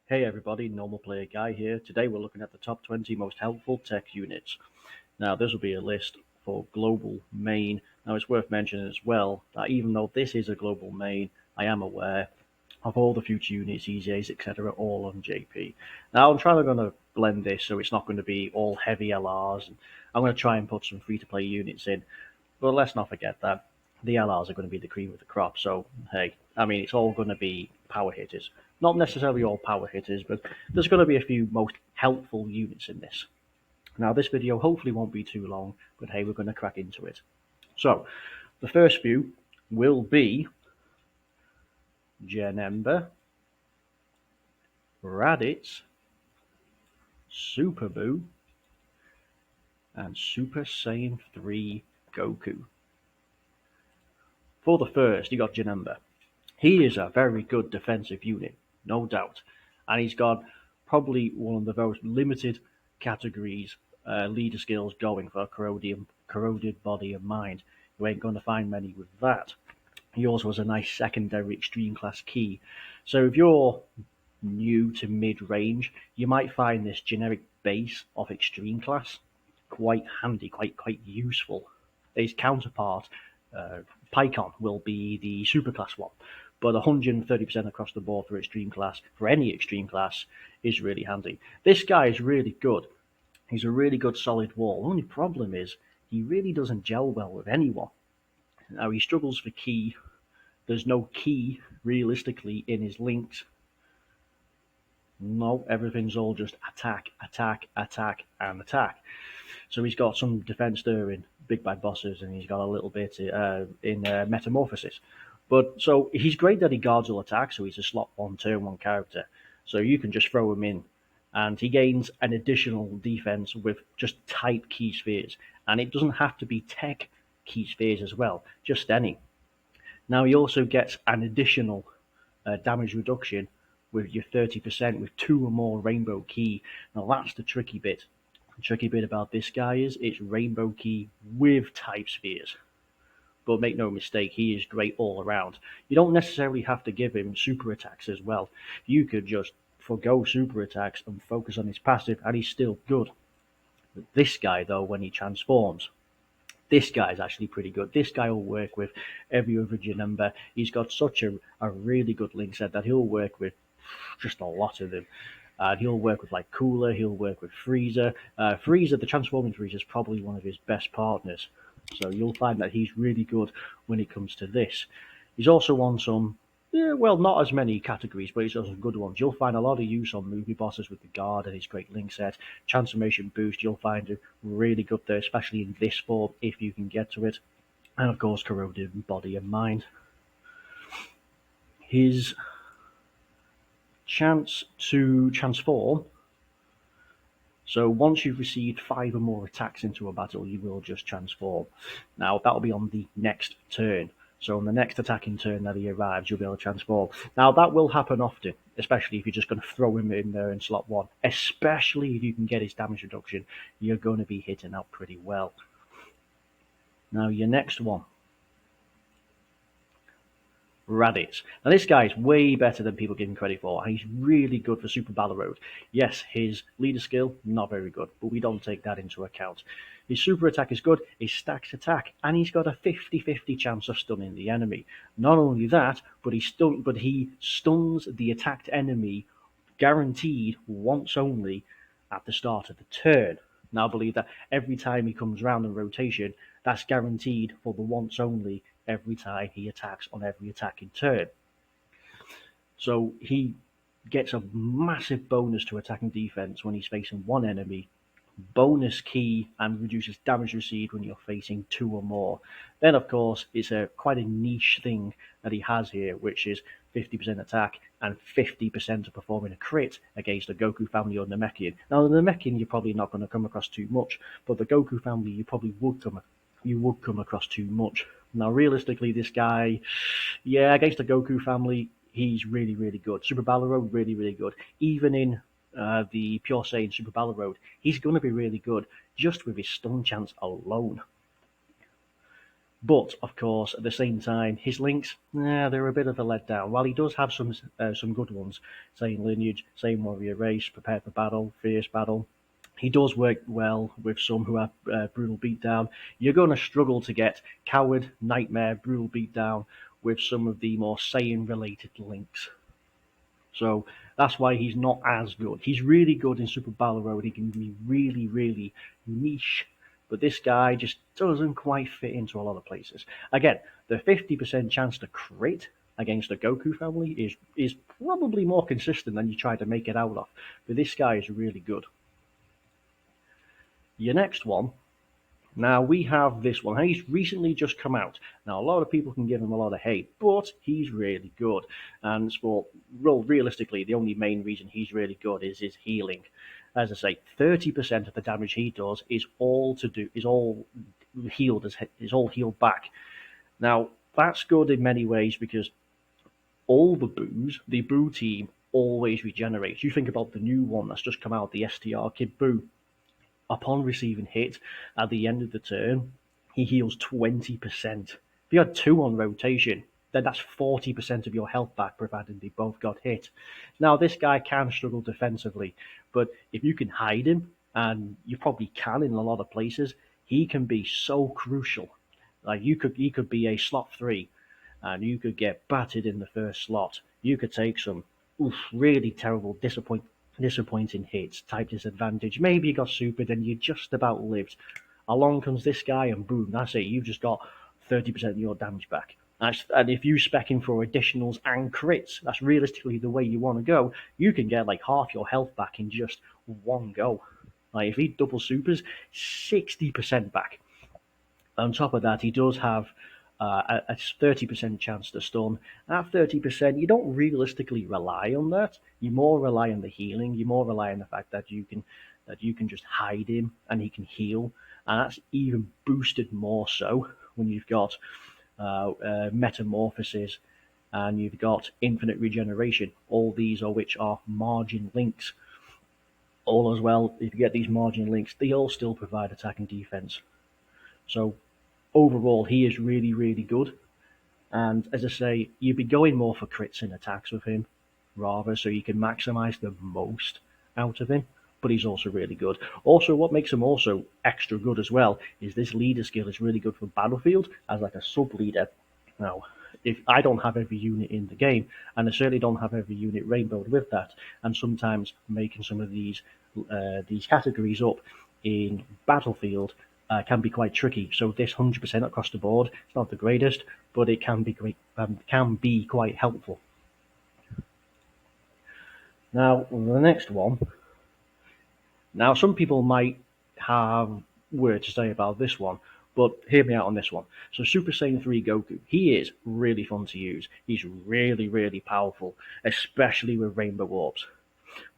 Hey everybody, Normal Player Guy here. Today we're looking at the top 20 most helpful TEQ units. Now this will be a list for global main. Now it's worth mentioning as well that even though this is a global main, I am aware of all the future units, EZAs, etc. all on JP. Now I'm trying to blend this so it's not going to be all heavy LRs. I'm going to try and put some free-to-play units in, but let's not forget that the LRs are going to be the cream of the crop. So, hey, I mean, it's all going to be power hitters. Not necessarily all power hitters, but there's going to be a few most helpful units in this. Now, this video hopefully won't be too long, but hey, we're going to crack into it. So, the first few will be Genemba, Raditz, Super Buu, and Super Saiyan 3 Goku. For the first, you got Genemba. He is a very good defensive unit, no doubt, and he's got probably one of the most limited categories leader skills going for corroded body and mind. You ain't going to find many with that. He also has a nice secondary extreme class key. So if you're new to mid-range, you might find this generic base of extreme class quite handy, quite useful. His counterpart, uh, Pycon, will be the superclass one, but 130% across the board for extreme class, for any extreme class, is really handy. This guy is really good. He's a really good solid wall. The only problem is he really doesn't gel well with anyone. Now he struggles for key. There's no key realistically in his links. No, everything's all just attack, attack, attack, and attack. So he's got some defense there in Big Bad Bosses, and he's got a little bit in Metamorphosis. But so he's great that he guards all attacks, so he's a slot one, turn one character. So you can just throw him in, and he gains an additional defense with just type key spheres. And it doesn't have to be tech key spheres as well, just any. Now he also gets an additional damage reduction with your 30% with two or more rainbow key. Now that's the tricky bit. The tricky bit about this guy is it's rainbow key with type spheres. But make no mistake, he is great all around. You don't necessarily have to give him super attacks as well. You could just forgo super attacks and focus on his passive, and he's still good. But this guy, though, when he transforms, this guy is actually pretty good. This guy will work with every other Janemba. He's got such a really good link set that he'll work with just a lot of them. He'll work with like Cooler, he'll work with Freezer. Freezer, the transforming Freezer, is probably one of his best partners. So you'll find that he's really good when it comes to this. He's also on some, well, not as many categories, but he's on some good ones. You'll find a lot of use on movie bosses with the guard and his great link set. Transformation boost, you'll find it really good there, especially in this form if you can get to it. And of course, corroded body and mind. His chance to transform. So once you've received 5 or more attacks into a battle, you will just transform. Now that'll be on the next turn. So on the next attacking turn that he arrives, you'll be able to transform. Now that will happen often, especially if you're just going to throw him in there in slot 1. Especially if you can get his damage reduction, you're going to be hitting out pretty well. Now your next one, Raditz. Now this guy is way better than people give him credit for. He's really good for Super Battle Road. Yes, his leader skill, not very good, but we don't take that into account. His super attack is good, his stacks attack, and he's got a 50-50 chance of stunning the enemy. Not only that, but he stuns the attacked enemy guaranteed once only at the start of the turn. Now I believe that every time he comes round in rotation, that's guaranteed for the once only every time he attacks on every attacking turn. So he gets a massive bonus to attacking defense when he's facing one enemy, bonus key, and reduces damage received when you're facing 2 or more. Then, of course, it's quite a niche thing that he has here, which is 50% attack and 50% of performing a crit against the Goku family or Namekian. Now, the Namekian you're probably not going to come across too much, but the Goku family you probably would come across too much. Now, realistically, this guy, yeah, against the Goku family, he's really, really good. Super Battle Road, really, really good. Even in the Pure Saiyan Super Battle Road, he's going to be really good just with his stun chance alone. But of course, at the same time, his links, they're a bit of a letdown. While he does have some good ones, saying lineage, saying warrior race, prepare for battle, fierce battle, he does work well with some who have brutal beatdown. You're going to struggle to get coward, nightmare, brutal beatdown with some of the more Saiyan related links. So that's why he's not as good. He's really good in Super Battle Road. He can be really, really niche. But this guy just doesn't quite fit into a lot of places. Again, the 50% chance to crit against the Goku family is probably more consistent than you try to make it out of. But this guy is really good. Your next one. Now we have this one. He's recently just come out. Now a lot of people can give him a lot of hate, but he's really good. And for realistically, the only main reason he's really good is his healing. As I say, 30% of the damage he does is all healed back. Now that's good in many ways because all the Boo team always regenerates. You think about the new one that's just come out, the STR Kid Boo. Upon receiving hit at the end of the turn, he heals 20%. If you had two on rotation, then that's 40% of your health back, provided they both got hit. Now, this guy can struggle defensively, but if you can hide him, and you probably can in a lot of places, he can be so crucial. Like he could be a slot 3, and you could get battered in the first slot. You could take some really terrible disappointing hits, type disadvantage. Maybe you got supered and you just about lived. Along comes this guy and boom, that's it. You've just got 30% of your damage back. And if you spec in for additionals and crits, that's realistically the way you want to go. You can get like half your health back in just one go. Like if he double supers, 60% back. On top of that, he does have a 30% chance to stun. At 30%, you don't realistically rely on that. You more rely on the healing. You more rely on the fact that you can just hide him and he can heal, and that's even boosted more so when you've got metamorphosis and you've got infinite regeneration. All these are which are margin links. All as well, if you get these margin links, they all still provide attack and defense. So overall, he is really, really good. And as I say, you'd be going more for crits and attacks with him, rather, so you can maximize the most out of him. But he's also really good. Also, what makes him also extra good as well is this leader skill is really good for Battlefield as like a sub leader. Now, if I don't have every unit in the game, and I certainly don't have every unit rainbowed with that, and sometimes making some of these categories up in Battlefield can be quite tricky. So this 100% across the board, it's not the greatest, but it can be quite helpful. Now the next one. Now some people might have words to say about this one, but hear me out on this one. So Super Saiyan 3 Goku, he is really fun to use. He's really, really powerful, especially with Rainbow Orbs.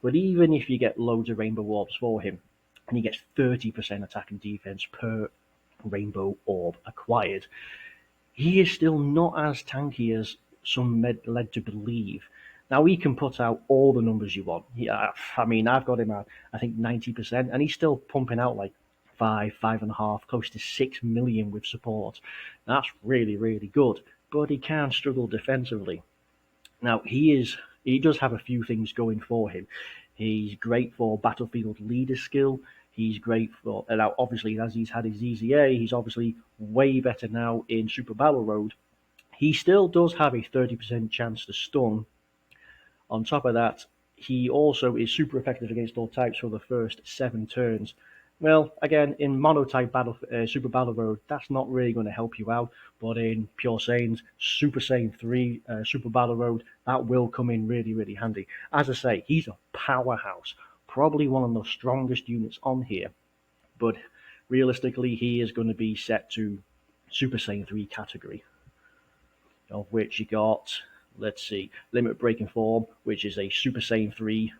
But even if you get loads of Rainbow Orbs for him, and he gets 30% attack and defense per Rainbow Orb acquired, he is still not as tanky as some led to believe. Now he can put out all the numbers you want. I mean, I've got him at I think 90%, and he's still pumping out like 5.5, close to 6 million with support. That's really, really good. But he can struggle defensively. Now he does have a few things going for him. He's great for battlefield leader skill. He's great for now. Obviously, as he's had his EZA, he's obviously way better now in Super Battle Road. He still does have a 30% chance to stun. On top of that, he also is super effective against all types for the first 7 turns. Well, again, in monotype Super Battle Road, that's not really going to help you out. But in Pure Saiyans, Super Saiyan 3, Super Battle Road, that will come in really, really handy. As I say, he's a powerhouse. Probably one of the strongest units on here. But realistically, he is going to be set to Super Saiyan 3 category. Of which you got, let's see, Limit Breaking Form, which is a Super Saiyan 3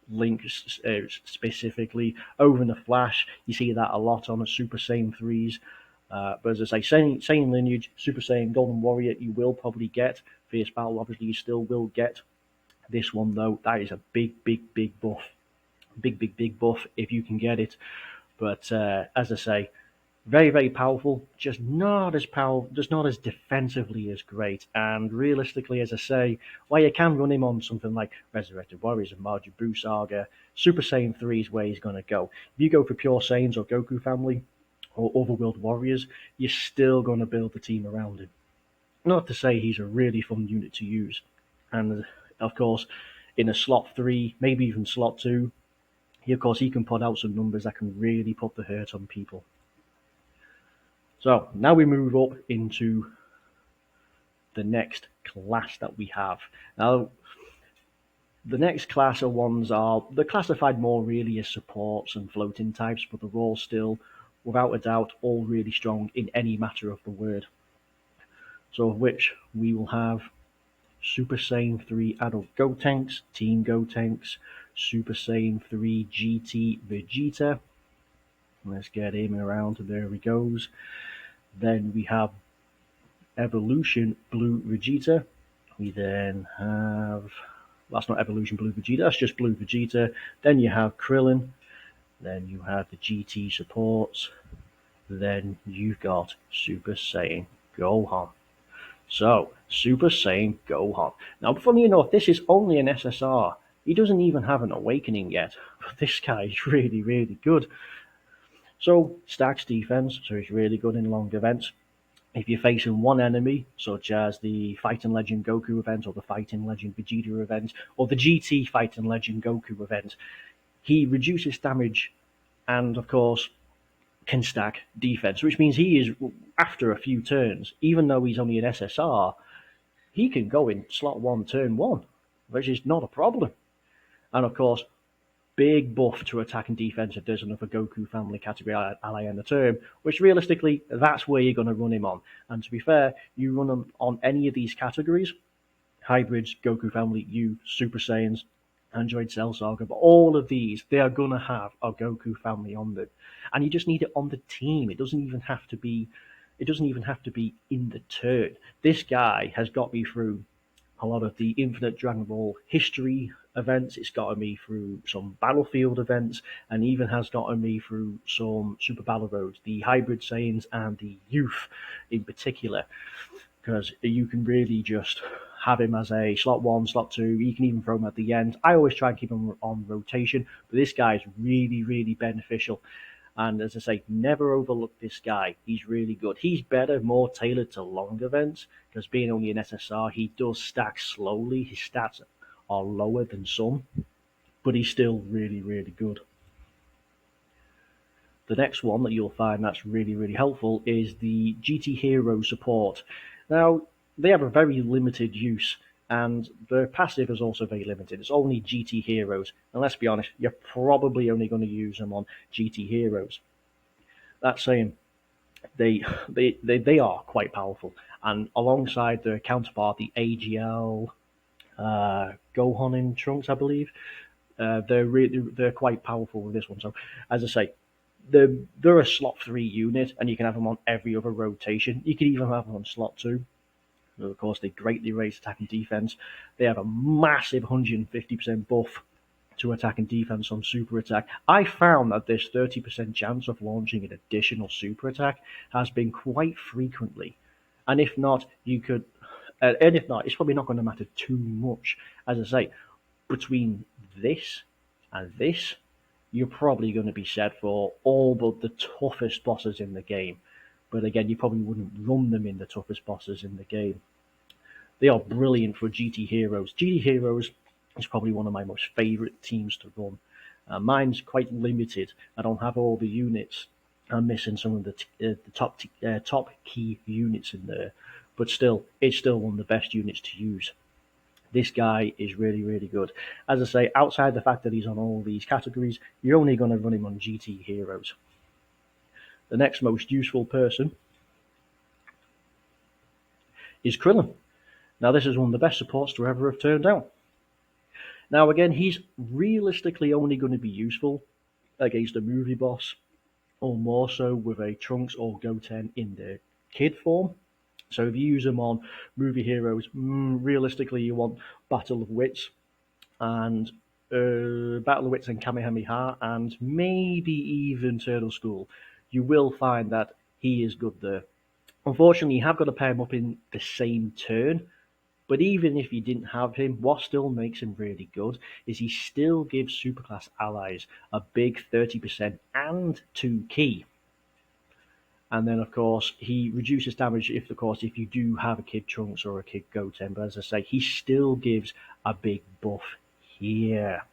link specifically. Over in the Flash, you see that a lot on the Super Saiyan 3s. But as I say, Saiyan Lineage, Super Saiyan Golden Warrior, you will probably get. Fierce Battle, obviously, you still will get. This one, though, that is a big, big, big buff. Big, big, big buff if you can get it. But as I say, Very, very powerful, just not as defensively as great. And realistically, as I say, while you can run him on something like Resurrected Warriors and Margin Buu Saga, Super Saiyan 3 is where he's going to go. If you go for Pure Saiyans or Goku Family or Overworld Warriors, you're still going to build the team around him. Not to say he's a really fun unit to use. And of course, in a slot 3, maybe even slot 2, he can put out some numbers that can really put the hurt on people. So now we move up into the next class that we have. Now, the next class of ones they're classified more really as supports and floating types, but they're all still, without a doubt, all really strong in any matter of the word. So, of which we will have Super Saiyan 3 Adult Gotenks, Teen Gotenks, Super Saiyan 3 GT Vegeta. Let's get him around. There he goes. Then we have Evolution Blue Vegeta. We then have, that's not Evolution Blue Vegeta, that's just Blue Vegeta. Then you have Krillin. Then you have the GT supports. Then you've got Super Saiyan Gohan. So, Super Saiyan Gohan. Now, funny enough, this is only an SSR. He doesn't even have an awakening yet, but this guy is really, really good. So, stacks defense, so he's really good in long events. If you're facing one enemy, such as the Fighting Legend Goku event, or the Fighting Legend Vegeta event, or the GT Fighting Legend Goku event, he reduces damage and, of course, can stack defense, which means he is, after a few turns, even though he's only an SSR, he can go in slot 1, turn 1, which is not a problem. And, of course, big buff to attack and defense if there's another Goku family category ally in the term, which realistically, that's where you're going to run him on. And to be fair, you run him on any of these categories, hybrids, Goku family, U, Super Saiyans, Android Cell Saga, but all of these, they are going to have a Goku family on them. And you just need it on the team. It doesn't even have to be in the turn. This guy has got me through a lot of the Infinite Dragon Ball history events. It's gotten me through some Battlefield events, and even has gotten me through some Super Battle Roads, the Hybrid Saiyans and the Youth in particular, because you can really just have him as a slot 1, slot 2. You can even throw him at the end. I always try and keep him on rotation, but this guy is really, really beneficial. And as I say, never overlook this guy. He's really good. He's better, more tailored to long events, because being only an SSR, he does stack slowly. His stats are lower than some, but he's still really, really good. The next one that you'll find that's really, really helpful is the GT Hero support. Now, they have a very limited use, and their passive is also very limited. It's only GT Heroes, and let's be honest, you're probably only going to use them on GT Heroes. That saying, they are quite powerful, and alongside their counterpart, the AGL Gohan in Trunks, I believe, they're quite powerful with this one. So, as I say, they're a slot 3 unit, and you can have them on every other rotation. You can even have them on slot 2. Of course, they greatly raise attack and defense. They have a massive 150% buff to attack and defense on super attack. I found that this 30% chance of launching an additional super attack has been quite frequently. And if not, it's probably not going to matter too much. As I say, between this and this, you're probably going to be set for all but the toughest bosses in the game. But again, you probably wouldn't run them in the toughest bosses in the game. They are brilliant for GT Heroes. GT Heroes is probably one of my most favourite teams to run. Mine's quite limited. I don't have all the units. I'm missing some of the top key units in there. But still, it's still one of the best units to use. This guy is really, really good. As I say, outside the fact that he's on all these categories, you're only going to run him on GT Heroes. The next most useful person is Krillin. Now, this is one of the best supports to ever have turned out. Now, again, he's realistically only going to be useful against a movie boss, or more so with a Trunks or Goten in the kid form. So if you use him on movie heroes, realistically you want Battle of Wits and Kamehameha, and maybe even Turtle School. you will find that he is good there. Unfortunately, you have got to pair him up in the same turn, but even if you didn't have him, what still makes him really good is he still gives superclass allies a big 30% and 2 key. And then, of course, he reduces damage if you do have a Kid Trunks or a Kid Goten. But as I say, he still gives a big buff here.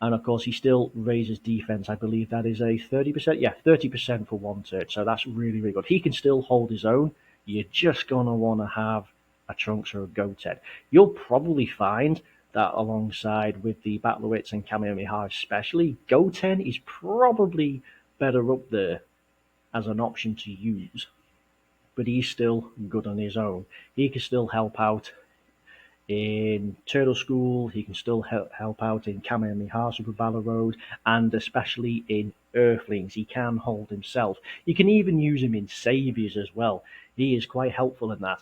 And of course, he still raises defense. I believe that is a 30%. Yeah, 30% for one turn. So that's really, really good. He can still hold his own. You're just going to want to have a Trunks or a Goten. You'll probably find that alongside with the Battlewits and Kamehameha especially, Goten is probably better up there as an option to use. But he's still good on his own. He can still help out in Turtle School, he can still help out in Kamehameha Super Battle Road, and especially in Earthlings. He can hold himself. You can even use him in Saviors as well. He is quite helpful in that.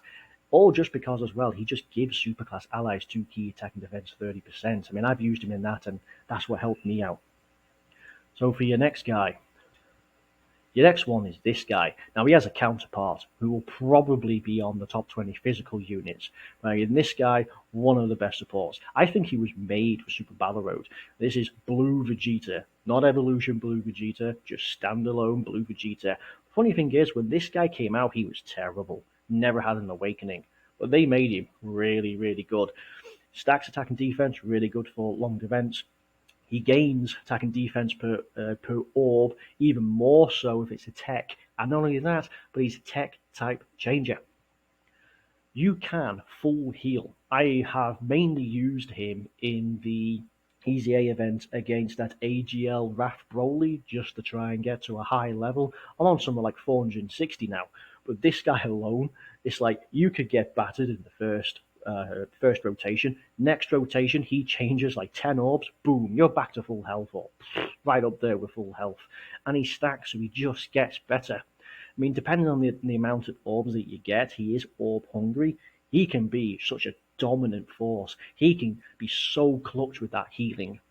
All just because as well, he just gives superclass allies 2 key attack and defense 30%. I mean, I've used him in that, and that's what helped me out. So for your next guy, your next one is this guy. Now, he has a counterpart who will probably be on the top 20 physical units. Right? And this guy, one of the best supports. I think he was made for Super Battle Road. This is Blue Vegeta. Not Evolution Blue Vegeta, just standalone Blue Vegeta. Funny thing is, when this guy came out, he was terrible. Never had an awakening. But they made him really, really good. Stacks attack and defense, really good for long defense. He gains attack and defense per orb, even more so if it's a tech. And not only that, but he's a tech type changer. You can full heal. I have mainly used him in the Easy A event against that AGL Raph Broly just to try and get to a high level. I'm on somewhere like 460 now. But this guy alone, it's like you could get battered in the first rotation. Next rotation, he changes like 10 orbs. Boom, you're back to full health, or right up there with full health. And he stacks, so he just gets better. I mean, depending on the amount of orbs that you get, he is orb hungry. He can be such a dominant force. He can be so clutch with that healing.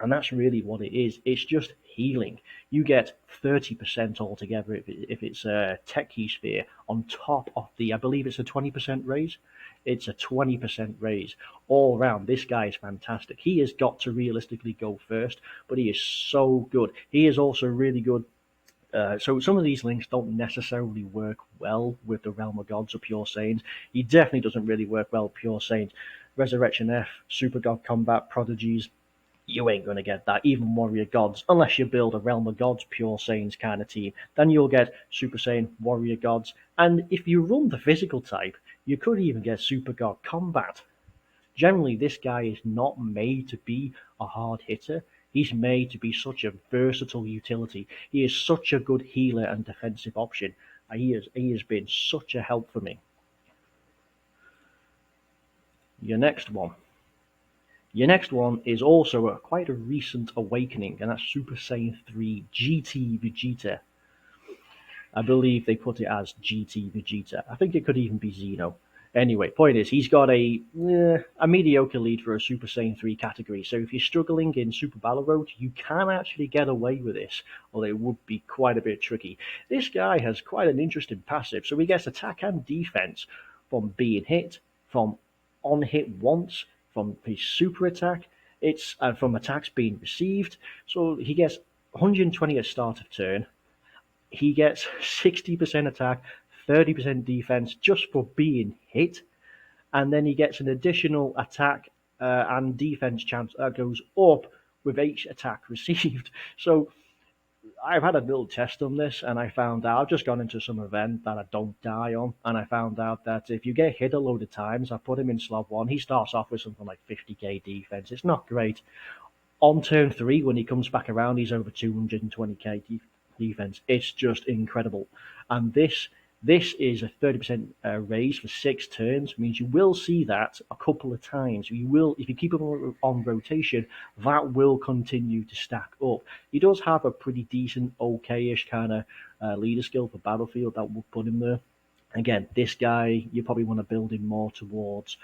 And that's really what it is. It's just healing. You get 30% altogether if it's a Tech Key Sphere on top of I believe it's a 20% raise. It's a 20% raise all around. This guy is fantastic. He has got to realistically go first, but he is so good. He is also really good. So some of these links don't necessarily work well with the Realm of Gods or Pure Saiyans. He definitely doesn't really work well with Pure Saiyans. Resurrection F, Super God Combat, Prodigies, you ain't going to get that, even Warrior Gods, unless you build a Realm of Gods Pure Saiyans kind of team. Then you'll get Super Saiyan, Warrior Gods, and if you run the physical type, you could even get Super God Combat. Generally, this guy is not made to be a hard hitter. He's made to be such a versatile utility. He is such a good healer and defensive option. He has been such a help for me. Your next one. Your next one is also quite a recent awakening, and that's Super Saiyan 3 GT Vegeta. I believe they put it as GT Vegeta. I think it could even be Xeno. Anyway, point is, he's got a mediocre lead for a Super Saiyan 3 category. So if you're struggling in Super Battle Road, you can actually get away with this, although it would be quite a bit tricky. This guy has quite an interesting passive. So he gets attack and defense from being hit, from on hit once, from his super attack. It's from attacks being received. So he gets 120 at start of turn. He gets 60% attack, 30% defense just for being hit, and then he gets an additional attack and defense chance that goes up with each attack received. So I've had a little test on this, and I found out I've just gone into some event that I don't die on, and I found out that if you get hit a load of times, I put him in slot 1. He starts off with something like 50k defense. It's not great. On turn 3, when he comes back around, he's over 220k defense. It's just incredible. And this is a 30% raise for 6 turns. It means you will see that a couple of times. You will, if you keep it on rotation, that will continue to stack up. He does have a pretty decent, okay-ish kind of leader skill for Battlefield that will put him there. Again, this guy, you probably want to build him more towards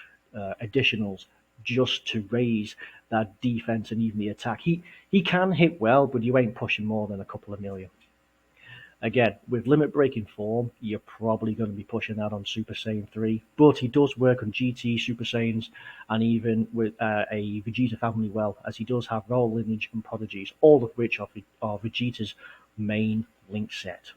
additionals just to raise that defense and even the attack. He can hit well, but you ain't pushing more than a couple of million. Again, with limit breaking form, you're probably going to be pushing that on Super Saiyan 3, but he does work on GT Super Saiyans and even with a Vegeta family well, as he does have Royal Lineage and Prodigies, all of which are Vegeta's main link set.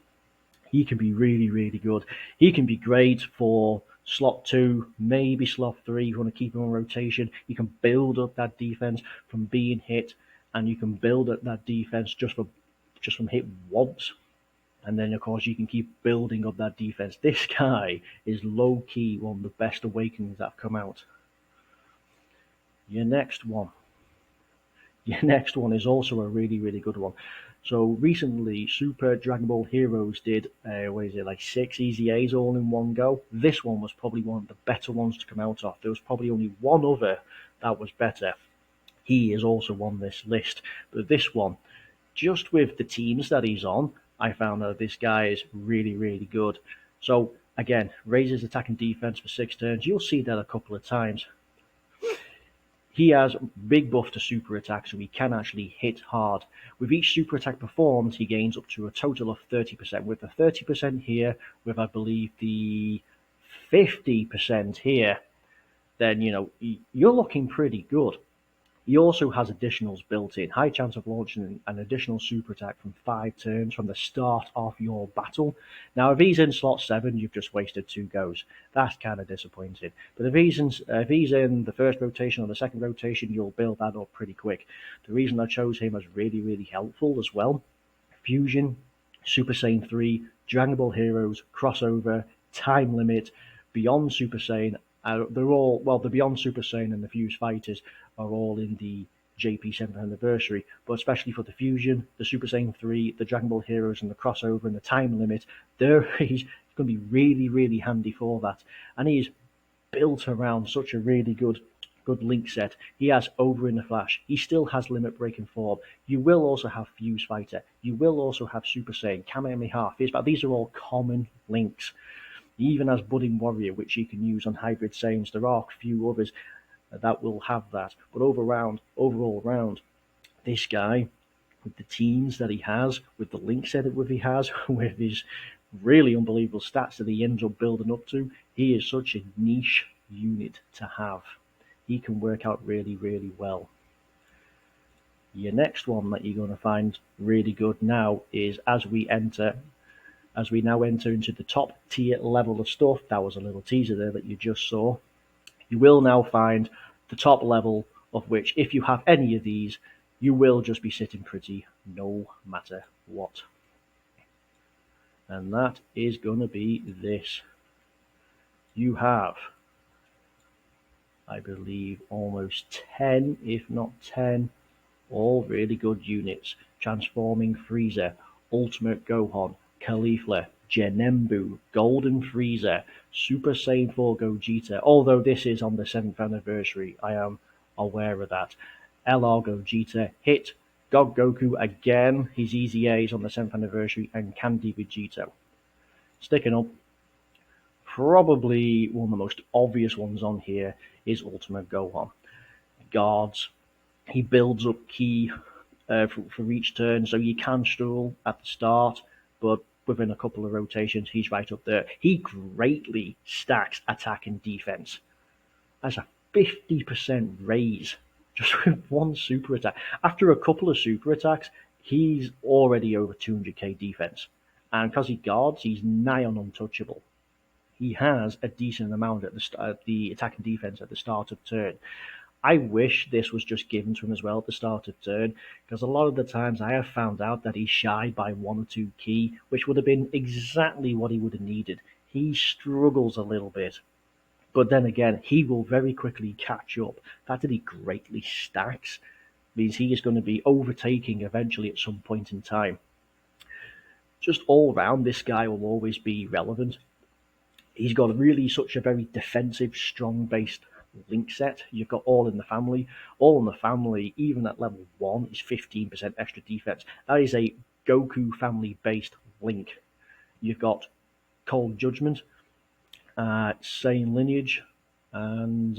He can be really, really good. He can be great for slot 2, maybe slot 3. You want to keep him on rotation. You can build up that defense from being hit, and you can build up that defense just from hit once. And then, of course, you can keep building up that defense. This guy is low key one of the best awakenings that have come out. Your next one. Your next one is also a really, really good one. So recently, Super Dragon Ball Heroes did, what is it, like 6 Easy A's all in one go. This one was probably one of the better ones to come out of. There was probably only one other that was better. He is also on this list. But this one, just with the teams that he's on, I found that this guy is really, really good. So again, raises attack and defense for 6 turns. You'll see that a couple of times. He has big buff to super attack, so he can actually hit hard. With each super attack performed, he gains up to a total of 30%. With the 30% here, with I believe the 50% here, then you're looking pretty good. He also has additionals built in. High chance of launching an additional super attack from 5 turns from the start of your battle. Now, if he's in slot 7, you've just wasted 2 goes. That's kind of disappointing. But if he's in the first rotation or the second rotation, you'll build that up pretty quick. The reason I chose him as really, really helpful as well, Fusion, Super Saiyan 3, Dragon Ball Heroes, Crossover, Time Limit, Beyond Super Saiyan. The Beyond Super Saiyan and the Fuse Fighters are all in the JP 7th anniversary, but especially for the Fusion, the Super Saiyan 3, the Dragon Ball Heroes, and the Crossover and the Time Limit, he's going to be really, really handy for that. And he's built around such a really good link set. He has Over in the Flash. He still has limit breaking form. You will also have Fuse Fighter. You will also have Super Saiyan, Kamehameha, Fierce Battle. These are all common links. He even has Budding Warrior, which you can use on Hybrid Saiyans. There are a few others that will have that. But overall round, this guy, with the teams that he has, with the link set that he has, with his really unbelievable stats that he ends up building up to, he is such a niche unit to have. He can work out really, really well. Your next one that you're going to find really good now is as we now enter into the top tier level of stuff. That was a little teaser there that you just saw. You will now find the top level of which, if you have any of these, you will just be sitting pretty no matter what. And that is going to be this. You have, I believe, almost 10, if not 10, all really good units. Transforming Frieza, Ultimate Gohan, Caulifla, Genembu, Golden Frieza, Super Saiyan 4 Gogeta, although this is on the 7th anniversary, I am aware of that. LR Gogeta, Hit, God Goku again, his Easy A's on the 7th anniversary, and Candy Vegito. Sticking up, probably one of the most obvious ones on here is Ultimate Gohan. Guards, he builds up ki for each turn, so you can struggle at the start, but within a couple of rotations, he's right up there. He greatly stacks attack and defense. That's a 50% raise just with one super attack. After a couple of super attacks, he's already over 200k defense. And because he guards, he's nigh on untouchable. He has a decent amount at the attack and defense at the start of turn. I wish this was just given to him as well at the start of turn, because a lot of the times I have found out that he's shy by 1 or 2 ki, which would have been exactly what he would have needed. He struggles a little bit, but then again, he will very quickly catch up. The fact that he greatly stacks means he is going to be overtaking eventually at some point in time. Just all round, this guy will always be relevant. He's got really such a very defensive, strong-based link set. You've got All in the Family. All in the Family, even at level 1, is 15% extra defense. That is a Goku family-based link. You've got Cold Judgment, Saiyan Lineage, and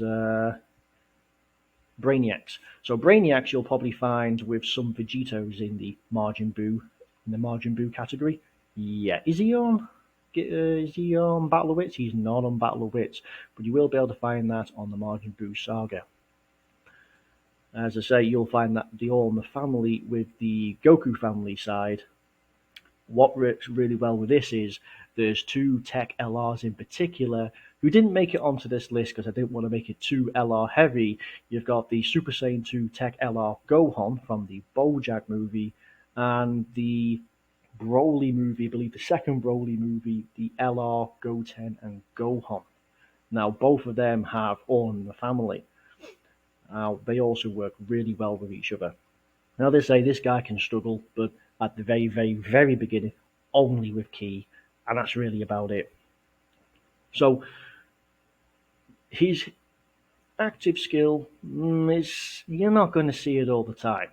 Brainiacs. So Brainiacs you'll probably find with some Vegetos in the Majin Buu category. Yeah, is he on Battle of Wits? He's not on Battle of Wits, but you will be able to find that on the Margin Buu Saga. As I say, you'll find that the All in the Family with the Goku family side. What works really well with this is there's two TEQ LRs in particular who didn't make it onto this list because I didn't want to make it too LR heavy. You've got the Super Saiyan 2 TEQ LR Gohan from the Bojack movie and the Broly movie, I believe the second Broly movie, the LR, Goten, and Gohan. Now, both of them have All in the Family. They also work really well with each other. Now, they say this guy can struggle, but at the very, very, very beginning, only with Ki, and that's really about it. So, his active skill is you're not going to see it all the time.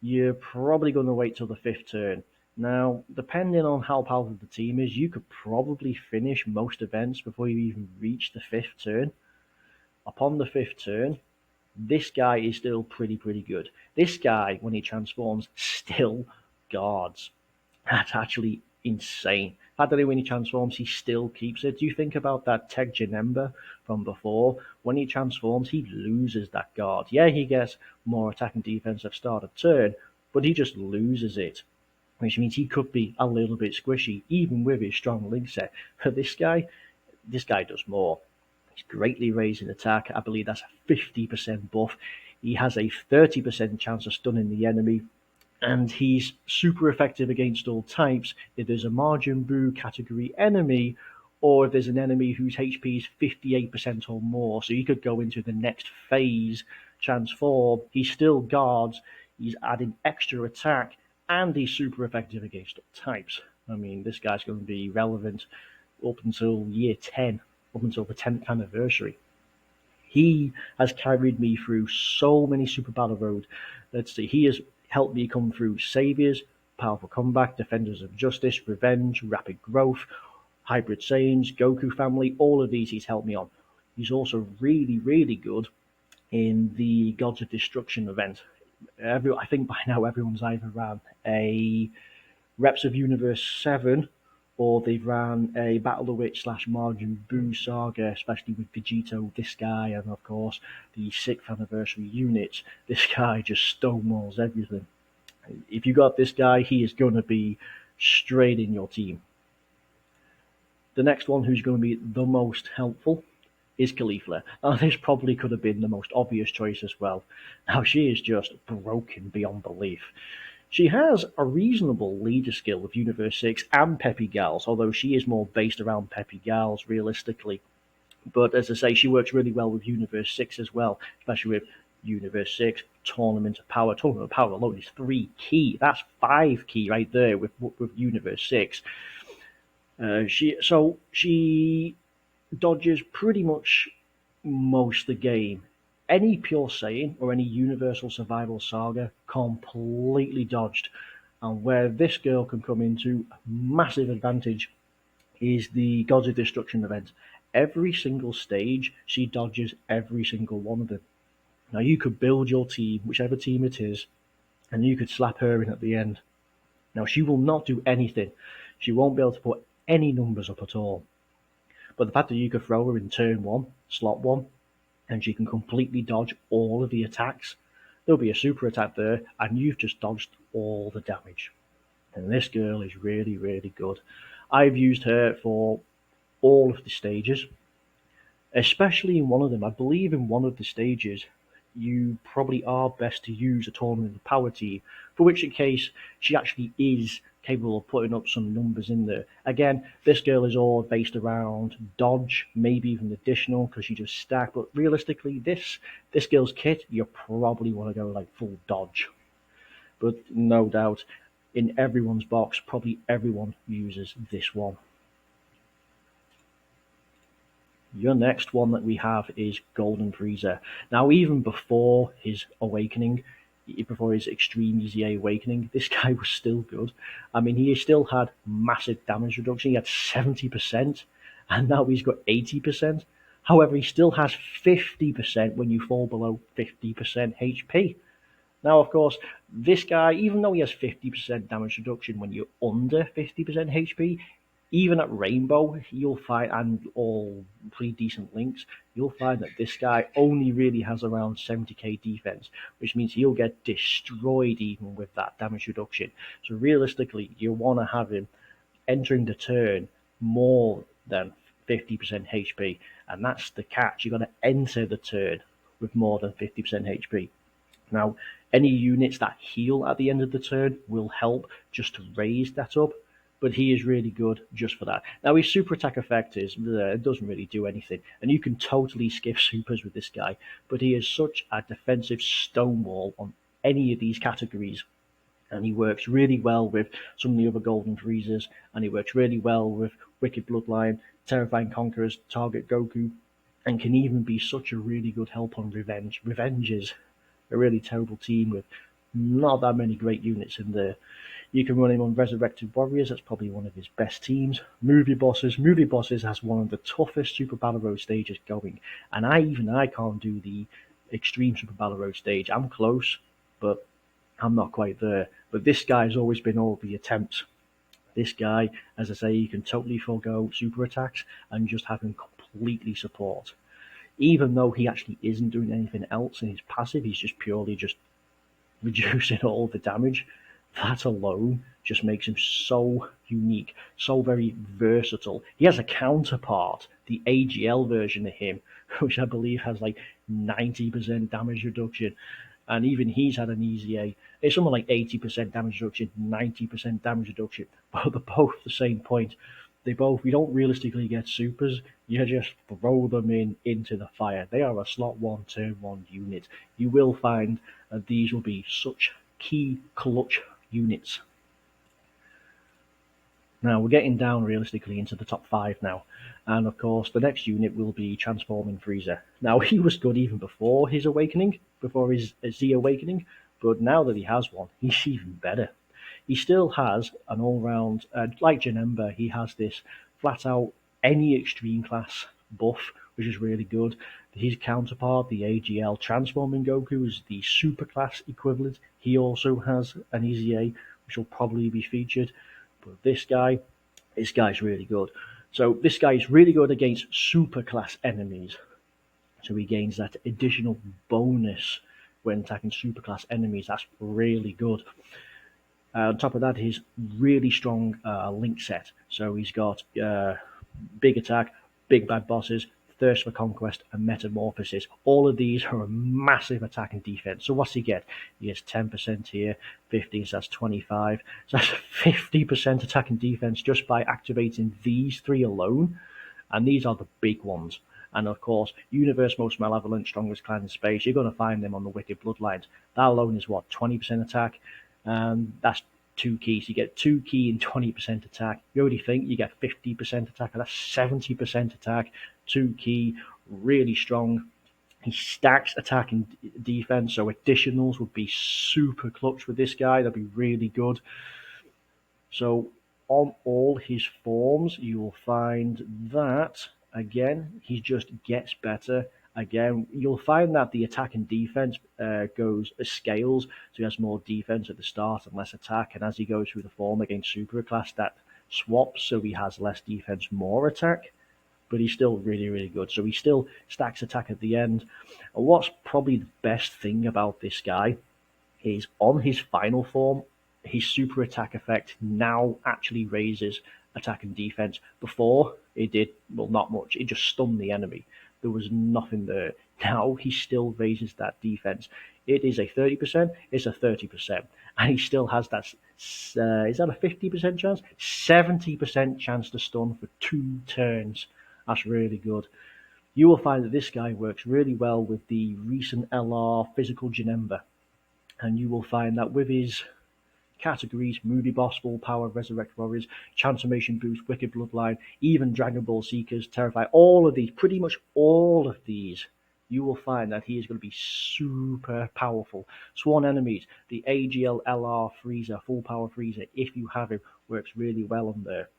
You're probably going to wait till the fifth turn. Now, depending on how powerful the team is, you could probably finish most events before you even reach the fifth turn. Upon the fifth turn, this guy is still pretty good. This guy, when he transforms, still guards. That's actually insane. The fact that when he transforms, he still keeps it. Do you think about that TEQ Janemba from before? When he transforms, he loses that guard. Yeah, he gets more attack and defense at start of turn, but he just loses it, which means he could be a little bit squishy, even with his strong link set. But this guy does more. He's greatly raised in attack. I believe that's a 50% buff. He has a 30% chance of stunning the enemy, and he's super effective against all types. If there's a Majin Buu category enemy, or if there's an enemy whose HP is 58% or more, so you could go into the next phase, transform, he still guards, he's adding extra attack, and he's super effective against all types. I mean, this guy's going to be relevant up until year 10, up until the 10th anniversary. He has carried me through so many Super Battle Road. Let's see, he has helped me come through Saviors, Powerful Comeback, Defenders of Justice, Revenge, Rapid Growth, Hybrid Saiyans, Goku Family, all of these he's helped me on. He's also really good in the Gods of Destruction event. I think by now everyone's either ran a Reps of Universe 7 or they've ran a Battle of Witch / Majin Buu saga, especially with Vegito, this guy, and of course the 6th anniversary units. This guy just stonewalls everything. If you got this guy, he is going to be straight in your team. The next one who's going to be the most helpful is Caulifla. Now, this probably could have been the most obvious choice as well. Now, she is just broken beyond belief. She has a reasonable leader skill with Universe 6 and Peppy Gals, although she is more based around Peppy Gals realistically. But as I say, she works really well with Universe 6 as well, especially with Universe 6, Tournament of Power. Tournament of Power alone is 3 key. That's 5 key right there with Universe 6. She dodges pretty much most of the game. Any Pure Saiyan or any Universal Survival Saga completely dodged. And where this girl can come into massive advantage is the Gods of Destruction event. Every single stage, she dodges every single one of them. Now, you could build your team, whichever team it is, and you could slap her in at the end. Now, she will not do anything. She won't be able to put any numbers up at all. But the fact that you could throw her in turn 1, slot 1, and she can completely dodge all of the attacks, there'll be a super attack there, and you've just dodged all the damage. And this girl is really good. I've used her for all of the stages, especially in one of them. I believe in one of the stages, you probably are best to use a Tournament of Power team, for which case she actually is capable of putting up some numbers in there. Again, this girl is all based around dodge, maybe even additional because you just stack. But realistically, this girl's kit, you probably want to go like full dodge. But no doubt, in everyone's box, probably everyone uses this one. Your next one that we have is Golden Frieza. Now, even before his awakening, before his Extreme EZA awakening, this guy was still good. I mean, he still had massive damage reduction. He had 70%, and now he's got 80%. However, he still has 50% when you fall below 50% HP. Now, of course, this guy, even though he has 50% damage reduction when you're under 50% HP, even at Rainbow, you'll find, and all pretty decent links, you'll find that this guy only really has around 70k defense, which means he'll get destroyed even with that damage reduction. So realistically, you want to have him entering the turn more than 50% HP, and that's the catch. You've got to enter the turn with more than 50% HP. Now, any units that heal at the end of the turn will help just to raise that up, but he is really good just for that. Now, his super attack effect it doesn't really do anything, and you can totally skip supers with this guy, but he is such a defensive stonewall on any of these categories, and he works really well with some of the other Golden Freezers, and he works really well with Wicked Bloodline, Terrifying Conquerors, Target Goku, and can even be such a really good help on Revenge. Revenge is a really terrible team with not that many great units in there. You can run him on Resurrected Warriors, that's probably one of his best teams. Movie Bosses has one of the toughest Super Battle Road stages going, and I can't do the Extreme Super Battle Road stage. I'm close, but I'm not quite there. But this guy's always been all the attempts. This guy, as I say, you can totally forego super attacks and just have him completely support. Even though he actually isn't doing anything else in his passive, he's just purely just reducing all the damage. That alone just makes him so unique, so very versatile. He has a counterpart, the AGL version of him, which I believe has like 90% damage reduction. And even he's had an easy A. It's something like 80% damage reduction, 90% damage reduction. But they're both the same point. We don't realistically get supers. You just throw them into the fire. They are a slot 1, turn 1 unit. You will find that these will be such key clutch units. Now we're getting down realistically into the top 5 now, and of course the next unit will be Transforming Frieza. Now he was good even before his awakening, before his Z awakening, but now that he has one, he's even better. He still has an all-round, like Janemba, he has this flat-out any extreme class buff, which is really good. His counterpart, the AGL Transforming Goku, is the super class equivalent. He also has an EZA, which will probably be featured. But this guy's really good. So this guy is really good against super class enemies. So he gains that additional bonus when attacking super class enemies. That's really good. On top of that, his really strong link set. So he's got big attack, big bad bosses, thirst for conquest, and metamorphosis. All of these are a massive attack and defense. So what's he get? He gets 10% here, 15, so that's 25. So that's 50% attack and defense just by activating these 3 alone. And these are the big ones. And of course, Universe Most Malevolent, Strongest Clan in Space, you're going to find them on the Wicked Bloodlines. That alone is what, 20% attack? That's 2 keys. You get 2 key and 20% attack. You already think you get 50% attack, and that's 70% attack. 2 key, really strong. He stacks attack and defense, so additionals would be super clutch with this guy. That'd be really good. So on all his forms, you will find that, again, he just gets better. Again, you'll find that the attack and defense scales, so he has more defense at the start and less attack, and as he goes through the form against Super Class, that swaps, so he has less defense, more attack, but he's still really, really good. So he still stacks attack at the end. And what's probably the best thing about this guy is on his final form, his super attack effect now actually raises attack and defense. Before, it did, well, not much. It just stunned the enemy. There was nothing there. Now he still raises that defense. It is a 30%, it's a 30%. And he still has that, is that a 50% chance? 70% chance to stun for 2 turns. That's really good. You will find that this guy works really well with the recent LR Physical Janemba. And you will find that with his categories, Movie Boss, Full Power, Resurrect Warriors, Transformation Boost, Wicked Bloodline, even Dragon Ball Seekers, Terrify, all of these, pretty much all of these, you will find that he is going to be super powerful. Sworn Enemies, the AGL LR Freezer, Full Power Freezer, if you have him, works really well on there.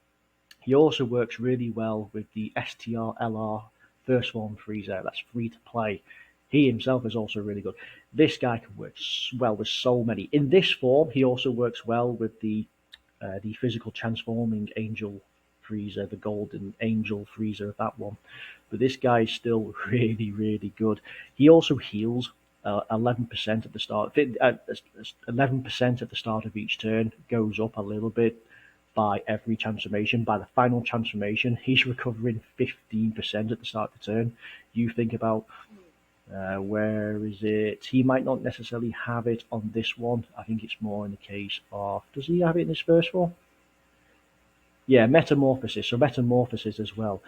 He also works really well with the STR LR First Form Freezer, that's free to play. He himself is also really good. This guy can work well with so many. In this form, he also works well with the physical transforming angel freezer, the golden angel freezer, that one. But this guy is still really, really good. He also heals 11% at the start. 11% at the start of each turn, goes up a little bit by every transformation. By the final transformation, he's recovering 15% at the start of the turn. You think about where is it? He might not necessarily have it on this one. I think it's more in the case of. Does he have it in his first form? Yeah, metamorphosis. So metamorphosis as well.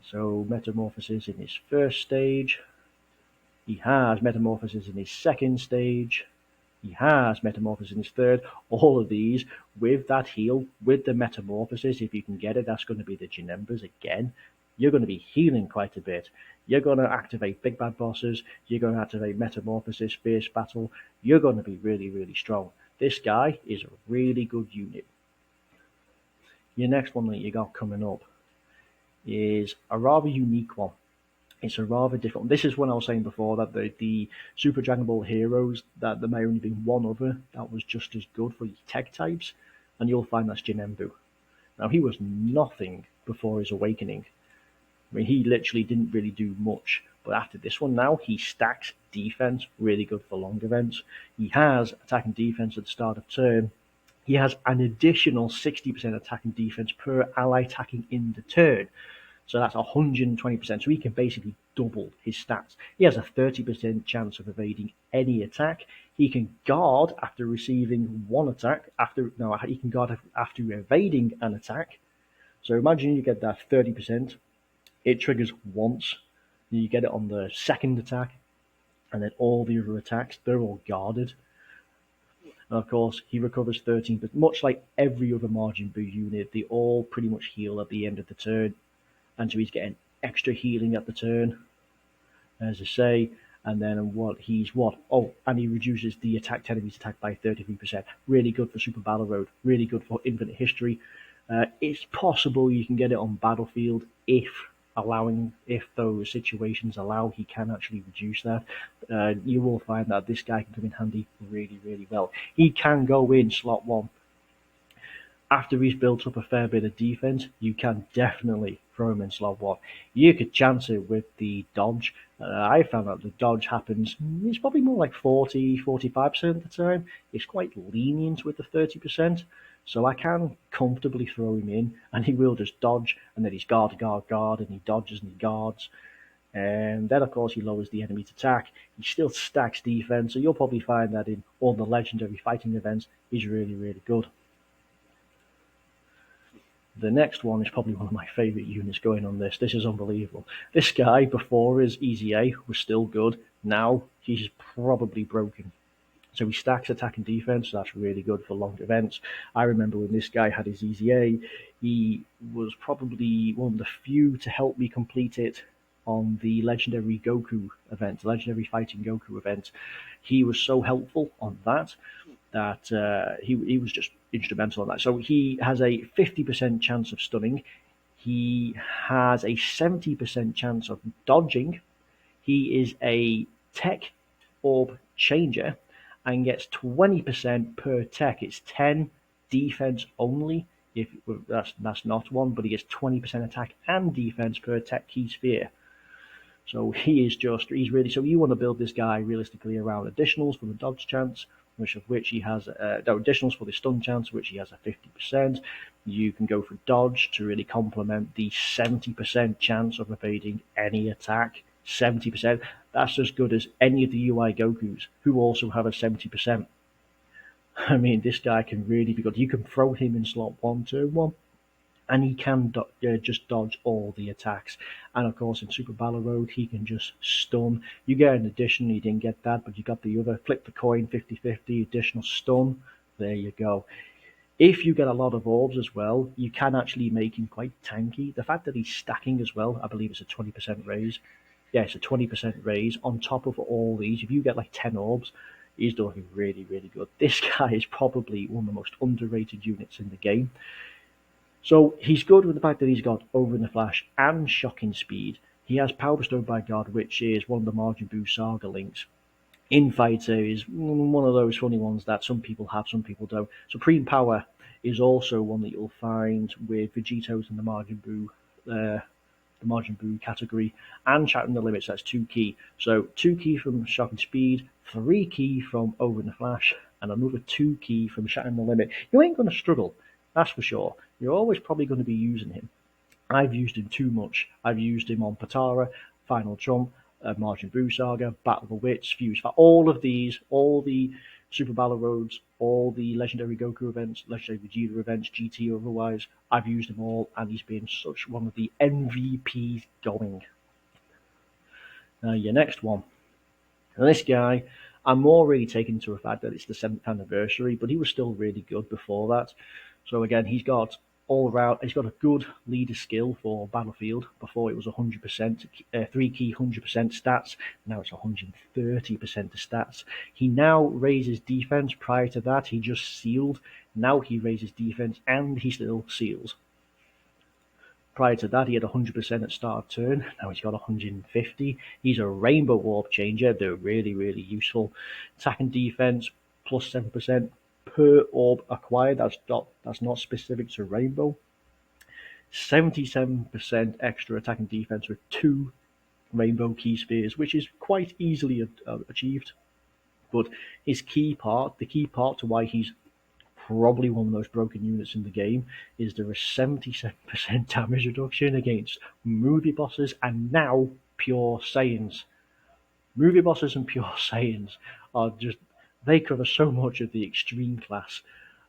So metamorphosis in his first stage. He has metamorphosis in his second stage. He has metamorphosis in his third. All of these with that heal, with the metamorphosis, if you can get it, that's going to be the Ginembras again. You're going to be healing quite a bit. You're going to activate big bad bosses. You're going to activate metamorphosis, fierce battle. You're going to be really, really strong. This guy is a really good unit. Your next one that you got coming up is a rather unique one. It's a rather different one. This is when I was saying before that the Super Dragon Ball heroes, that there may only be one other that was just as good for TEQ types, and you'll find that's Jinembu. Now, he was nothing before his awakening. I mean, he literally didn't really do much, but after this one now, he stacks defense, really good for long events. He has attack and defense at the start of turn. He has an additional 60% attack and defense per ally attacking in the turn. So that's 120%. So he can basically double his stats. He has a 30% chance of evading any attack. He can guard after receiving one attack. He can guard after evading an attack. So imagine you get that 30%. It triggers once. You get it on the second attack, and then all the other attacks, they're all guarded. And of course, he recovers 13, but much like every other Majin Buu unit, they all pretty much heal at the end of the turn. And so he's getting extra healing at the turn, as I say. And then and he reduces the attacked enemy's attack by 33%. Really good for Super Battle Road. Really good for Infinite History. It's possible you can get it on Battlefield if those situations allow. He can actually reduce that. You will find that this guy can come in handy really, really well. He can go in slot 1. After he's built up a fair bit of defense, you can definitely throw him in slot 1. You could chance it with the dodge. I found out the dodge happens, it's probably more like 40-45% of the time. It's quite lenient with the 30%. So I can comfortably throw him in, and he will just dodge, and then he's guard, and he dodges and he guards. And then, of course, he lowers the enemy's attack. He still stacks defense, so you'll probably find that in all the legendary fighting events, he's really, really good. The next one is probably one of my favourite units going on this. This is unbelievable. This guy, before his EZA, was still good. Now, he's probably broken. So he stacks attack and defense, so that's really good for long events. I remember when this guy had his EZA, he was probably one of the few to help me complete it on the Legendary Goku event, Legendary Fighting Goku event. He was so helpful on that he was just instrumental in that. So he has a 50% chance of stunning. He has a 70% chance of dodging. He is a TEQ orb changer and gets 20% per TEQ. It's 10 defense only. If that's not one, but he gets 20% attack and defense per TEQ key sphere. So he's really, so you want to build this guy realistically around additionals for the dodge chance, which he has, additionals for the stun chance, which he has a 50%. You can go for dodge to really complement the 70% chance of evading any attack. 70%. That's as good as any of the UI Gokus, who also have a 70%. I mean, this guy can really be good. You can throw him in slot 1, turn 1, and he can just dodge all the attacks. And of course, in Super Battle Road, he can just stun. You get an addition, you didn't get that, but you got the other. Flip the coin, 50-50, additional stun. There you go. If you get a lot of orbs as well, you can actually make him quite tanky. The fact that he's stacking as well, I believe it's a 20% raise. Yeah, it's a 20% raise on top of all these. If you get like 10 orbs, he's doing really, really good. This guy is probably one of the most underrated units in the game. So he's good with the fact that he's got Over in the Flash and Shocking Speed. He has Power Bestowed by God, which is one of the Majin Buu Saga links. Infighter is one of those funny ones that some people have, some people don't. Supreme Power is also one that you'll find with Vegito's and the Majin Buu category, and Shattering the Limits. That's 2 key. So 2 key from Shocking Speed, 3 key from Over in the Flash, and another 2 key from Shattering the Limit. You ain't going to struggle, that's for sure. You're always probably going to be using him. I've used him too much. I've used him on Patara, Final Trump, Majin Buu Saga, Battle of the Wits, Fuse. All of these, all the Super Battle Roads, all the Legendary Goku events, Legendary Vegeta events, GT or otherwise, I've used them all, and he's been such one of the MVPs going. Now, your next one. Now, this guy, I'm more really taken to the fact that it's the 7th anniversary, but he was still really good before that. So again, he's got a good leader skill for Battlefield. Before it was 100%, 3 key 100% stats. Now it's 130% of stats. He now raises defense. Prior to that, he just sealed. Now he raises defense and he still seals. Prior to that, he had 100% at start of turn. Now he's got 150. He's a Rainbow Warp Changer. They're really, really useful. Attack and defense plus 7% per orb acquired. That's not specific to Rainbow. 77% extra attack and defense with 2 Rainbow Key Spheres, which is quite easily achieved. But the key part to why he's probably one of the most broken units in the game is there is 77% damage reduction against movie bosses and now pure Saiyans. Movie bosses and pure Saiyans are just, they cover so much of the extreme class.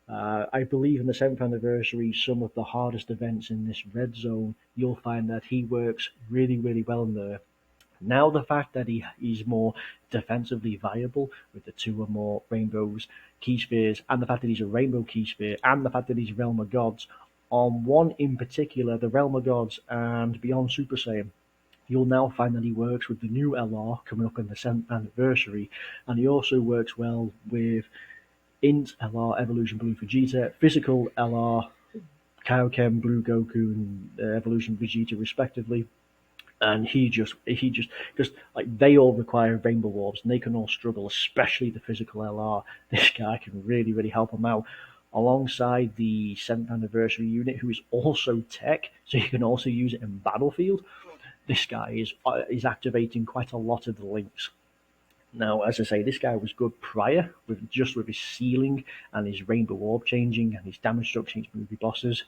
I believe in the 7th anniversary, some of the hardest events in this red zone, you'll find that he works really, really well in there. Now the fact that he's more defensively viable with the 2 or more rainbows, key spheres, and the fact that he's a rainbow key sphere, and the fact that he's Realm of Gods, on one in particular, the Realm of Gods and Beyond Super Saiyan, you'll now find that he works with the new LR coming up in the 7th anniversary, and he also works well with Int LR Evolution Blue Vegeta, Physical LR Kaioken Blue Goku, and Evolution Vegeta respectively. And he just like, they all require rainbow orbs and they can all struggle, especially the Physical LR. This guy can really, really help them out. Alongside the 7th anniversary unit, who is also TEQ, so you can also use it in Battlefield. This guy is activating quite a lot of the links. Now, as I say, this guy was good prior, with his sealing and his rainbow orb changing and his damage structure against movie bosses.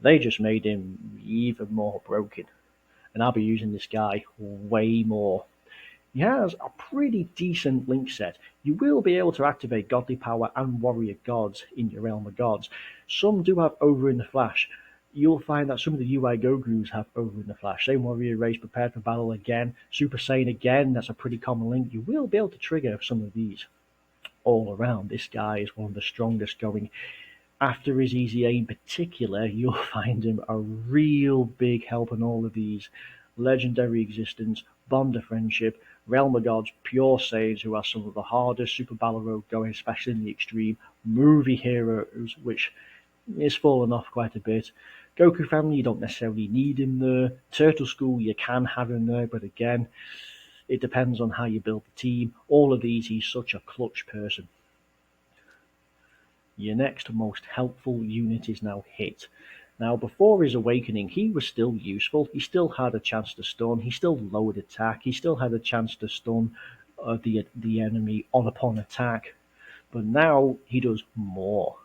They just made him even more broken. And I'll be using this guy way more. He has a pretty decent link set. You will be able to activate Godly Power and Warrior Gods in your Realm of Gods. Some do have Over in the Flash. You'll find that some of the UI Gokus have Over in the Flash. Same Warrior Race, Prepared for Battle again. Super Saiyan again, that's a pretty common link. You will be able to trigger some of these. All around, this guy is one of the strongest going. After his Easy A in particular, you'll find him a real big help in all of these. Legendary Existence, Bond of Friendship, Realm of Gods, Pure Saiyans, who are some of the hardest Super Battle Road going, especially in the extreme. Movie heroes, which is fallen off quite a bit. Goku Family, you don't necessarily need him there. Turtle School, you can have him there, but again, it depends on how you build the team. All of these, he's such a clutch person. Your next most helpful unit is now Hit. Now, before his awakening, he was still useful. He still had a chance to stun. He still lowered attack. He still had a chance to stun the enemy upon attack. But now he does more.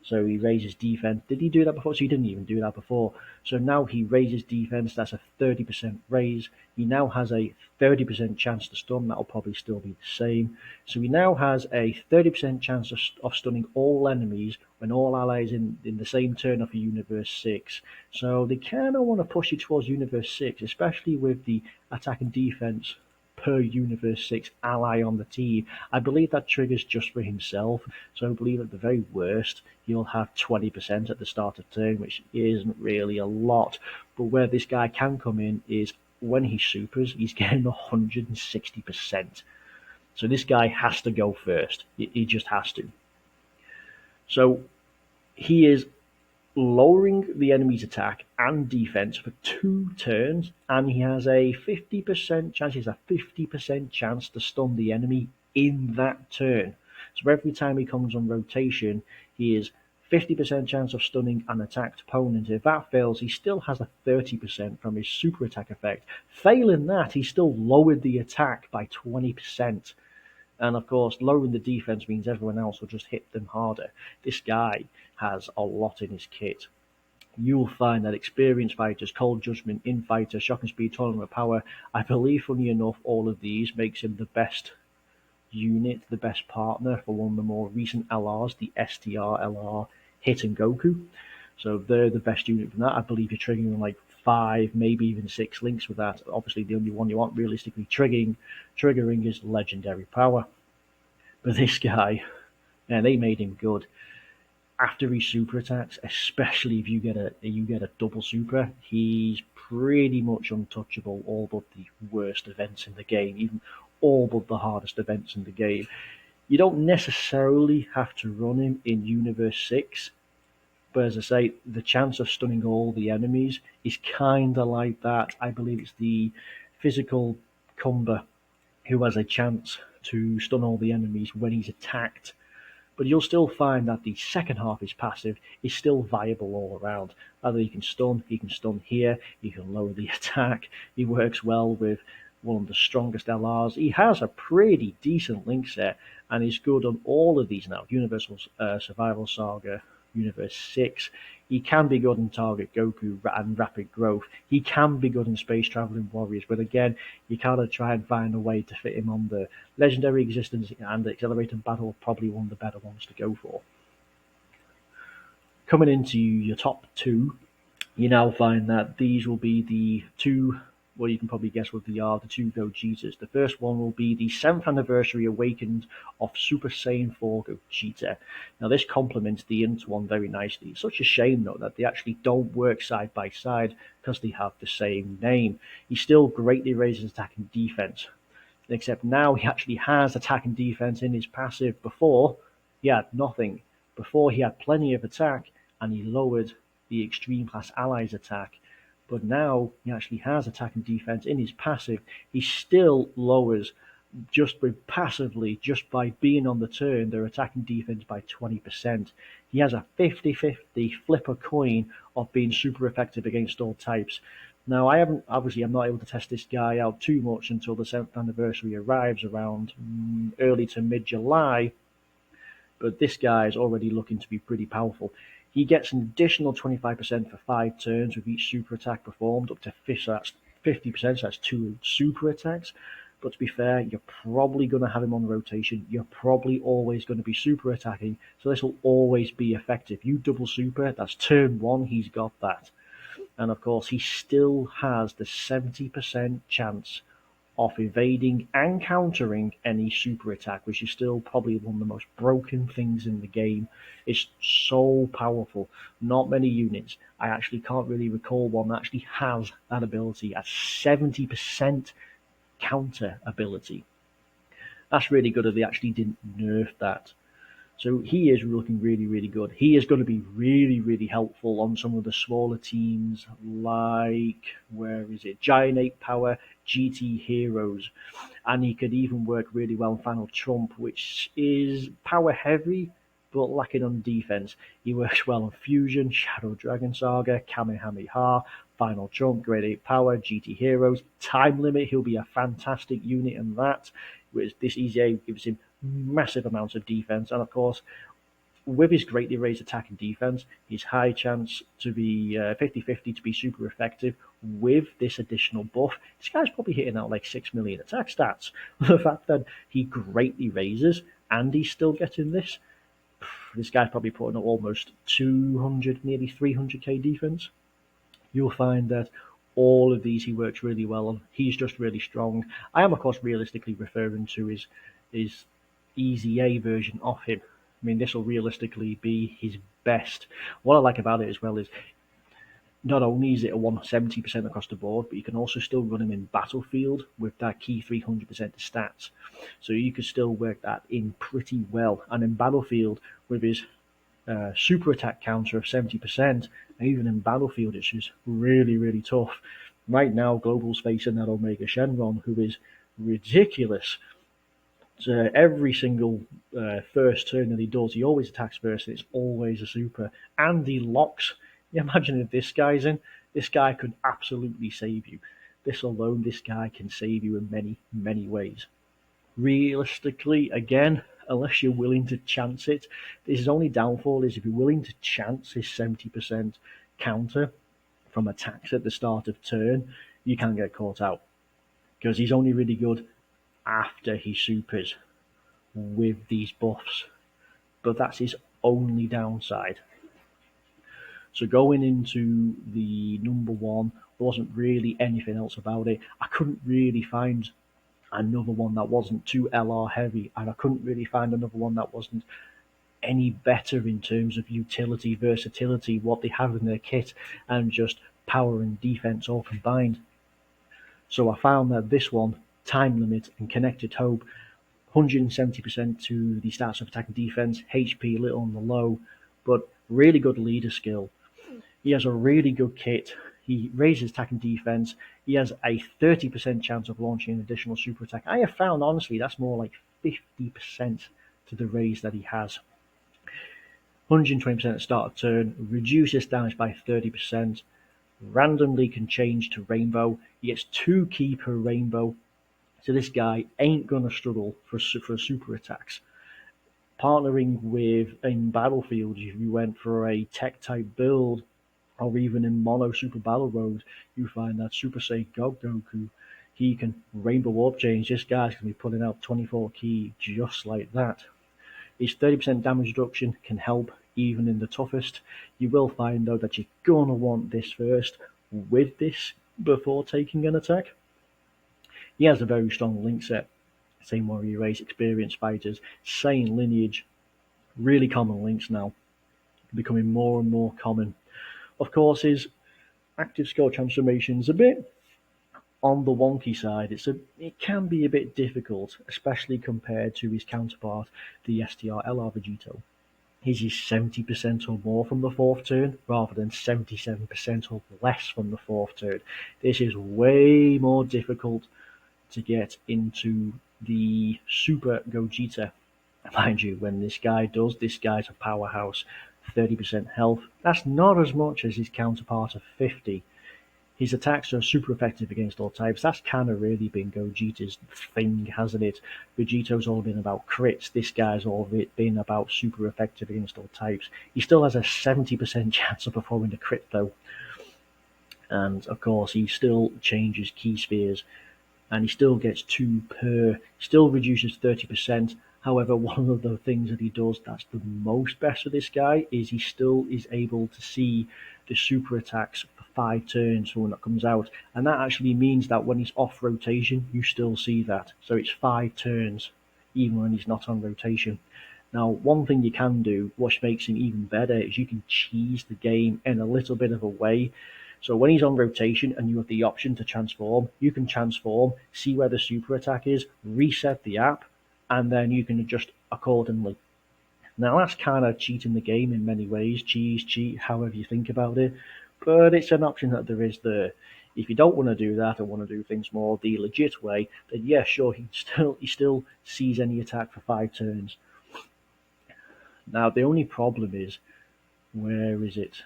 So he raises defense. Did he do that before? So he didn't even do that before. So now he raises defense. That's a 30% raise. He now has a 30% chance to stun. That'll probably still be the same. So he now has a 30% chance of stunning all enemies when all allies in the same turn of a Universe 6. So they kind of want to push you towards Universe 6, especially with the attack and defense per Universe 6 ally on the team. I believe that triggers just for himself, so I believe at the very worst he'll have 20% at the start of turn, which isn't really a lot. But where this guy can come in is when he supers, he's getting 160%. So this guy has to go first. He just has to. So he is lowering the enemy's attack and defense for 2 turns, and he has a 50% chance. He has a 50% chance to stun the enemy in that turn. So every time he comes on rotation, he is 50% chance of stunning an attacked opponent. If that fails, he still has a 30% from his super attack effect. Failing that, he still lowered the attack by 20%. And of course, lowering the defense means everyone else will just hit them harder. This guy has a lot in his kit. You'll find that experienced fighters, cold judgment, in-fighter, shock and speed, tournament of power, I believe, funny enough, all of these makes him the best unit, the best partner for one of the more recent LRs, the STR LR Hit and Goku. So they're the best unit from that. I believe you're triggering like 5, maybe even 6 links with that. Obviously, the only one you want realistically triggering is legendary power. But this guy, man, they made him good. After his super attacks, especially if you get a double super, he's pretty much untouchable. All but the worst events in the game, even all but the hardest events in the game. You don't necessarily have to run him in Universe 6, but as I say, the chance of stunning all the enemies is kind of like that. I believe it's the physical Cumber who has a chance to stun all the enemies when he's attacked, but you'll still find that the second half of his passive is still viable all around. Either he can stun here, he can lower the attack, he works well with one of the strongest LRs. He has a pretty decent link set and is good on all of these now. Universal Survival Saga, Universe 6. He can be good in Target Goku and Rapid Growth. He can be good in Space Traveling Warriors, but again, you kind of try and find a way to fit him on the Legendary Existence and Accelerated Battle, probably one of the better ones to go for. Coming into your top 2, you now find that these will be the 2, well, you can probably guess what they are, the 2 Gogetas. The first one will be the 7th Anniversary Awakened of Super Saiyan 4 Gogeta. Now, this complements the Int one very nicely. It's such a shame, though, that they actually don't work side by side because they have the same name. He still greatly raises attack and defense, except now he actually has attack and defense in his passive. Before, he had nothing. Before, he had plenty of attack, and he lowered the Extreme Class Allies attack. But now he actually has attack and defense in his passive. He still lowers passively, just by being on the turn, their attack and defense by 20%. He has a 50-50 flip a coin of being super effective against all types. Now, I'm not able to test this guy out too much until the 7th anniversary arrives around early to mid-July, but this guy is already looking to be pretty powerful. He gets an additional 25% for 5 turns with each super attack performed, up to 50%, so that's 2 super attacks. But to be fair, you're probably going to have him on rotation. You're probably always going to be super attacking, so this will always be effective. You double super, that's turn 1, he's got that. And of course, he still has the 70% chance of evading and countering any super attack, which is still probably one of the most broken things in the game. It's so powerful. Not many units, I actually can't really recall one that actually has that ability, a 70% counter ability. That's really good if they actually didn't nerf that. So he is looking really, really good. He is going to be really, really helpful on some of the smaller teams like, where is it? Giant Ape Power, GT Heroes. And he could even work really well in Final Trump, which is power heavy, but lacking on defense. He works well on Fusion, Shadow Dragon Saga, Kamehameha, Final Trump, Great Ape Power, GT Heroes. Time Limit, he'll be a fantastic unit in that. This EZA gives him massive amounts of defense, and of course, with his greatly raised attack and defense, his high chance to be 50-50 to be super effective with this additional buff. This guy's probably hitting out like 6 million attack stats. The fact that he greatly raises and he's still getting this guy's probably putting up almost 200, nearly 300k defense. You'll find that all of these he works really well on. He's just really strong. I am, of course, realistically referring to his EZA version of him. I mean, this will realistically be his best. What I like about it as well is not only is it a 170% across the board, but you can also still run him in Battlefield with that key 300% stats. So you could still work that in pretty well. And in Battlefield with his super attack counter of 70%, and even in battlefield it's just really, really tough. Right now, Global's facing that Omega Shenron, who is ridiculous. So every single first turn that he does, he always attacks first, and it's always a super. And he locks. You imagine if this guy's in, this guy could absolutely save you. This alone, this guy can save you in many, many ways. Realistically, again, unless you're willing to chance it, his only downfall is if you're willing to chance his 70% counter from attacks at the start of turn, you can get caught out. Because he's only really good after he supers with these buffs. But that's his only downside. So going into the number one, there wasn't really anything else about it. I couldn't really find another one that wasn't too LR heavy, and I couldn't really find another one that wasn't any better in terms of utility, versatility, what they have in their kit, and just power and defense all combined. So I found that this one, Time Limit and Connected Hope, 170% to the stats of attack and defense, HP a little on the low, but really good leader skill. He has a really good kit. He raises attack and defense. He has a 30% chance of launching an additional super attack. I have found, honestly, that's more like 50% to the raise that he has. 120% at the start of turn, reduces damage by 30%, randomly can change to rainbow. He gets 2 key per rainbow, so this guy ain't gonna struggle for super attacks. Partnering with in battlefield, if you went for a tech type build, or even in mono super battle road, you find that Super Saiyan Goku, he can rainbow warp change. This guy's gonna be putting out 24 key just like that. His 30% damage reduction can help even in the toughest. You will find though that you're gonna want this first with this before taking an attack. He has a very strong link set. Same warrior race, experienced fighters, same lineage, really common links now, becoming more and more common. Of course, his active skill transformation's a bit on the wonky side. It can be a bit difficult, especially compared to his counterpart, the STR LR Vegito. His is 70% or more from the fourth turn, rather than 77% or less from the fourth turn. This is way more difficult to get into the Super Gogeta. Mind you, when this guy's a powerhouse. 30% health. That's not as much as his counterpart of 50. His attacks are super effective against all types. That's kind of really been Gogeta's thing, hasn't it? Vegito's all been about crits. This guy's all been about super effective against all types. He still has a 70% chance of performing a crit, though. And, of course, he still changes key spheres. And he still gets 2 per. Still reduces 30%. However, one of the things that he does that's the most best for this guy is he still is able to see the super attacks for 5 turns when that comes out. And that actually means that when he's off rotation, you still see that. So it's 5 turns, even when he's not on rotation. Now, one thing you can do, which makes him even better, is you can cheese the game in a little bit of a way. So when he's on rotation and you have the option to transform, you can transform, see where the super attack is, reset the app, and then you can adjust accordingly. Now that's kind of cheating the game in many ways, cheat, however you think about it, but it's an option that there is there. If you don't want to do that and want to do things more the legit way, then yeah, sure, he still sees any attack for 5 turns. Now the only problem is, where is it?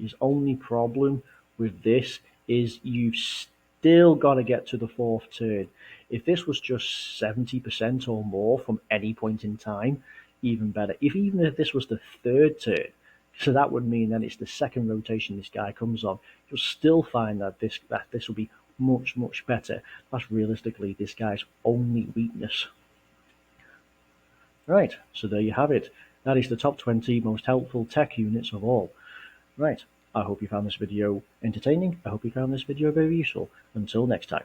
His only problem with this is you've still got to get to the 4th turn. If this was just 70% or more from any point in time, even better. Even if this was the 3rd turn, so that would mean that it's the 2nd rotation this guy comes on, you'll still find that this will be much, much better. That's realistically this guy's only weakness. Right, so there you have it. That is the top 20 most helpful tech units of all. Right, I hope you found this video entertaining. I hope you found this video very useful. Until next time.